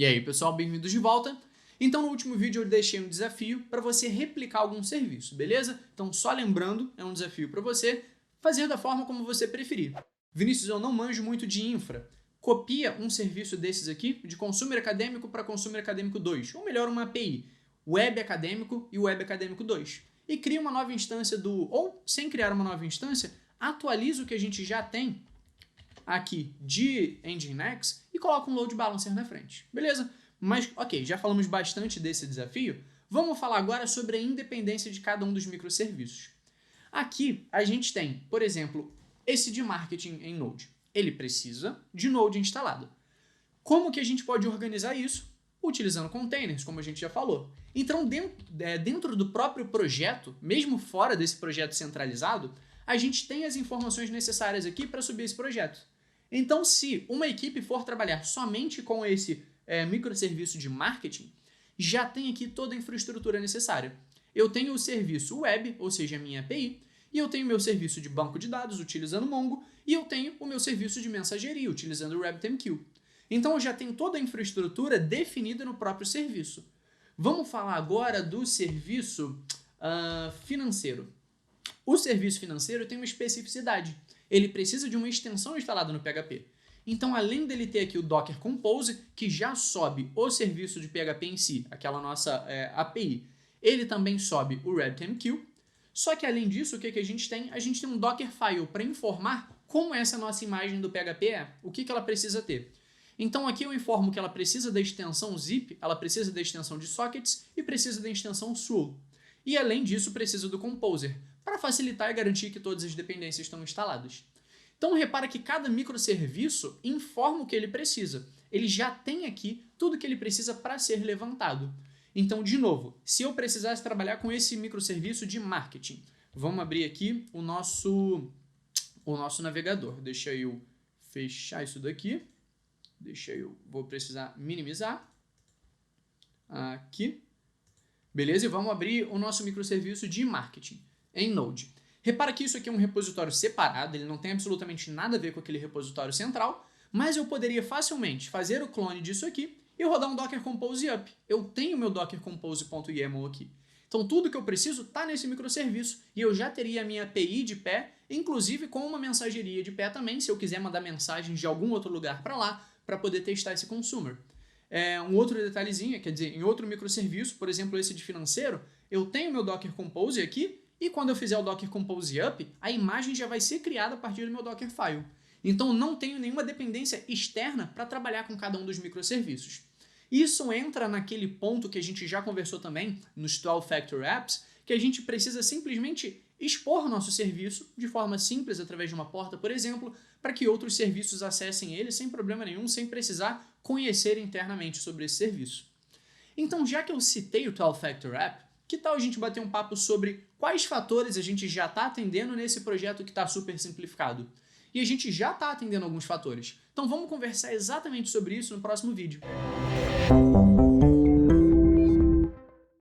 E aí, pessoal, bem-vindos de volta. Então, no último vídeo eu deixei um desafio para você replicar algum serviço, beleza? Então, só lembrando, é um desafio para você fazer da forma como você preferir. Vinícius, eu não manjo muito de infra. Copia um serviço desses aqui, de Consumer Acadêmico para Consumer Acadêmico 2, ou melhor, uma API, Web Acadêmico e Web Acadêmico 2. E cria uma nova instância ou sem criar uma nova instância, atualiza o que a gente já tem aqui de Nginx e coloca um load balancer na frente, beleza? Mas, ok, já falamos bastante desse desafio, vamos falar agora sobre a independência de cada um dos microserviços. Aqui a gente tem, por exemplo, esse de marketing em Node. Ele precisa de Node instalado. Como que a gente pode organizar isso? Utilizando containers, como a gente já falou. Então, dentro do próprio projeto, mesmo fora desse projeto centralizado, a gente tem as informações necessárias aqui para subir esse projeto. Então, se uma equipe for trabalhar somente com esse microserviço de marketing, já tem aqui toda a infraestrutura necessária. Eu tenho o serviço web, ou seja, a minha API, e eu tenho o meu serviço de banco de dados, utilizando Mongo, e eu tenho o meu serviço de mensageria, utilizando o RabbitMQ. Então, eu já tenho toda a infraestrutura definida no próprio serviço. Vamos falar agora do serviço financeiro. O serviço financeiro tem uma especificidade. Ele precisa de uma extensão instalada no PHP. Então, além dele ter aqui o Docker Compose, que já sobe o serviço de PHP em si, aquela nossa API, ele também sobe o RabbitMQ. Só que, além disso, o que a gente tem? A gente tem um Dockerfile para informar como essa nossa imagem do PHP é, o que ela precisa ter. Então, aqui eu informo que ela precisa da extensão zip, ela precisa da extensão de sockets e precisa da extensão SWL. E, além disso, precisa do Composer, para facilitar e garantir que todas as dependências estão instaladas. Então, repara que cada microserviço informa o que ele precisa. Ele já tem aqui tudo que ele precisa para ser levantado. Então, de novo, se eu precisasse trabalhar com esse microserviço de marketing, vamos abrir aqui o nosso navegador. Deixa eu fechar isso daqui. Vou precisar minimizar. Aqui. Beleza? E vamos abrir o nosso microserviço de marketing em Node. Repara que isso aqui é um repositório separado, ele não tem absolutamente nada a ver com aquele repositório central, mas eu poderia facilmente fazer o clone disso aqui e rodar um Docker Compose up. Eu tenho meu Docker Compose.yaml aqui. Então tudo que eu preciso está nesse microserviço e eu já teria a minha API de pé, inclusive com uma mensageria de pé também, se eu quiser mandar mensagens de algum outro lugar para lá, para poder testar esse consumer. Um outro detalhezinho, quer dizer, em outro microserviço, por exemplo esse de financeiro, eu tenho meu Docker Compose aqui, e quando eu fizer o Docker Compose up, a imagem já vai ser criada a partir do meu Dockerfile. Então, não tenho nenhuma dependência externa para trabalhar com cada um dos microserviços. Isso entra naquele ponto que a gente já conversou também nos 12-Factor Apps, que a gente precisa simplesmente expor nosso serviço de forma simples, através de uma porta, por exemplo, para que outros serviços acessem ele sem problema nenhum, sem precisar conhecer internamente sobre esse serviço. Então, já que eu citei o 12-Factor App, que tal a gente bater um papo sobre quais fatores a gente já está atendendo nesse projeto que está super simplificado? E a gente já está atendendo alguns fatores. Então vamos conversar exatamente sobre isso no próximo vídeo.